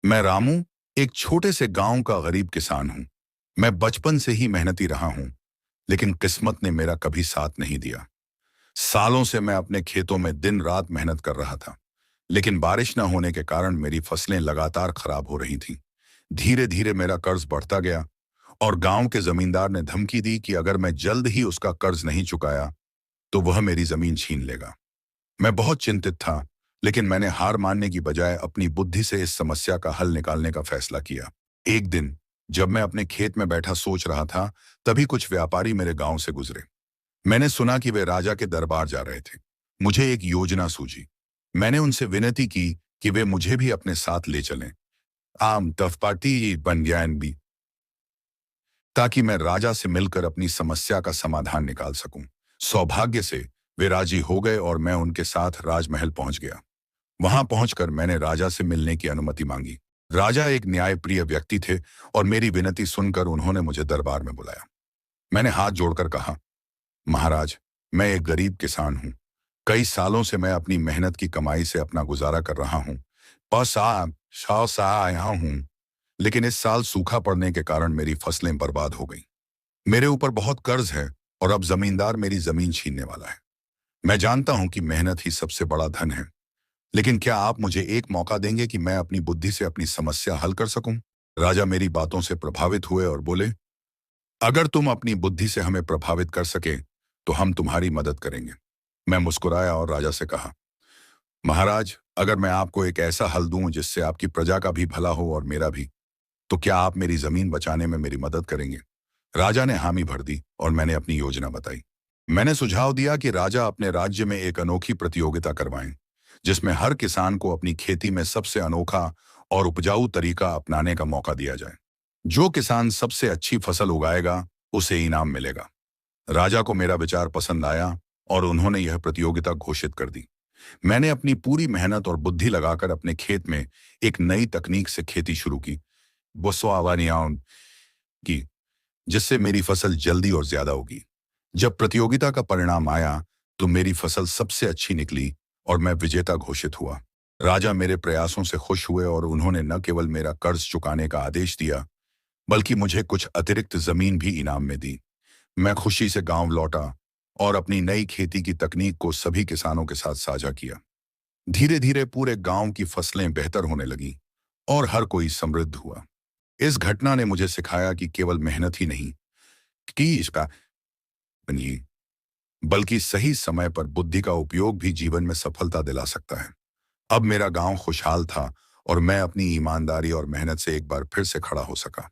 मैं रामू एक छोटे से गांव का गरीब किसान हूं। मैं बचपन से ही मेहनती रहा हूं, लेकिन किस्मत ने मेरा कभी साथ नहीं दिया। सालों से मैं अपने खेतों में दिन रात मेहनत कर रहा था, लेकिन बारिश न होने के कारण मेरी फसलें लगातार खराब हो रही थीं। धीरे धीरे मेरा कर्ज बढ़ता गया और गांव के जमींदार ने धमकी दी कि अगर मैं जल्द ही उसका कर्ज नहीं चुकाया तो वह मेरी जमीन छीन लेगा। मैं बहुत चिंतित था, लेकिन मैंने हार मानने की बजाय अपनी बुद्धि से इस समस्या का हल निकालने का फैसला किया। एक दिन जब मैं अपने खेत में बैठा सोच रहा था, तभी कुछ व्यापारी मेरे गांव से गुजरे। मैंने सुना कि वे राजा के दरबार जा रहे थे। मुझे एक योजना सूझी। मैंने उनसे विनती की कि वे मुझे भी अपने साथ ले चलें। आम तफपाटी बन गया भी, ताकि मैं राजा से मिलकर अपनी समस्या का समाधान निकाल सकूं। सौभाग्य से वे राजी हो गए और मैं उनके साथ राजमहल पहुंच गया। वहां पहुंचकर मैंने राजा से मिलने की अनुमति मांगी। राजा एक न्यायप्रिय व्यक्ति थे और मेरी विनती सुनकर उन्होंने मुझे दरबार में बुलाया। मैंने हाथ जोड़कर कहा, महाराज, मैं एक गरीब किसान हूं। कई सालों से मैं अपनी मेहनत की कमाई से अपना गुजारा कर रहा हूं। सा आया हूं, लेकिन इस साल सूखा पड़ने के कारण मेरी फसलें बर्बाद हो गई। मेरे ऊपर बहुत कर्ज है और अब जमींदार मेरी जमीन छीनने वाला है। मैं जानता हूं कि मेहनत ही सबसे बड़ा धन है, लेकिन क्या आप मुझे एक मौका देंगे कि मैं अपनी बुद्धि से अपनी समस्या हल कर सकूं? राजा मेरी बातों से प्रभावित हुए और बोले, अगर तुम अपनी बुद्धि से हमें प्रभावित कर सके तो हम तुम्हारी मदद करेंगे। मैं मुस्कुराया और राजा से कहा, महाराज, अगर मैं आपको एक ऐसा हल दूं जिससे आपकी प्रजा का भी भला हो और मेरा भी, तो क्या आप मेरी जमीन बचाने में मेरी मदद करेंगे? राजा ने हामी भर दी और मैंने अपनी योजना बताई। मैंने सुझाव दिया कि राजा अपने राज्य में एक अनोखी प्रतियोगिता करवाएं, जिसमें हर किसान को अपनी खेती में सबसे अनोखा और उपजाऊ तरीका अपनाने का मौका दिया जाए। जो किसान सबसे अच्छी फसल उगाएगा, उसे इनाम मिलेगा। राजा को मेरा विचार पसंद आया और उन्होंने यह प्रतियोगिता घोषित कर दी। मैंने अपनी पूरी मेहनत और बुद्धि लगाकर अपने खेत में एक नई तकनीक से खेती शुरू की, बोस्वावानियाओं की, जिससे मेरी फसल जल्दी और ज्यादा होगी। जब प्रतियोगिता का परिणाम आया तो मेरी फसल सबसे अच्छी निकली और मैं विजेता घोषित हुआ। राजा मेरे प्रयासों से खुश हुए और उन्होंने न केवल मेरा कर्ज चुकाने का आदेश दिया, बल्कि मुझे कुछ अतिरिक्त जमीन भी इनाम में दी। मैं खुशी से गांव लौटा और अपनी नई खेती की तकनीक को सभी किसानों के साथ साझा किया। धीरे धीरे पूरे गांव की फसलें बेहतर होने लगीं और हर कोई समृद्ध हुआ। इस घटना ने मुझे सिखाया कि केवल मेहनत ही नहीं कि इसका बनी, बल्कि सही समय पर बुद्धि का उपयोग भी जीवन में सफलता दिला सकता है। अब मेरा गांव खुशहाल था और मैं अपनी ईमानदारी और मेहनत से एक बार फिर से खड़ा हो सका।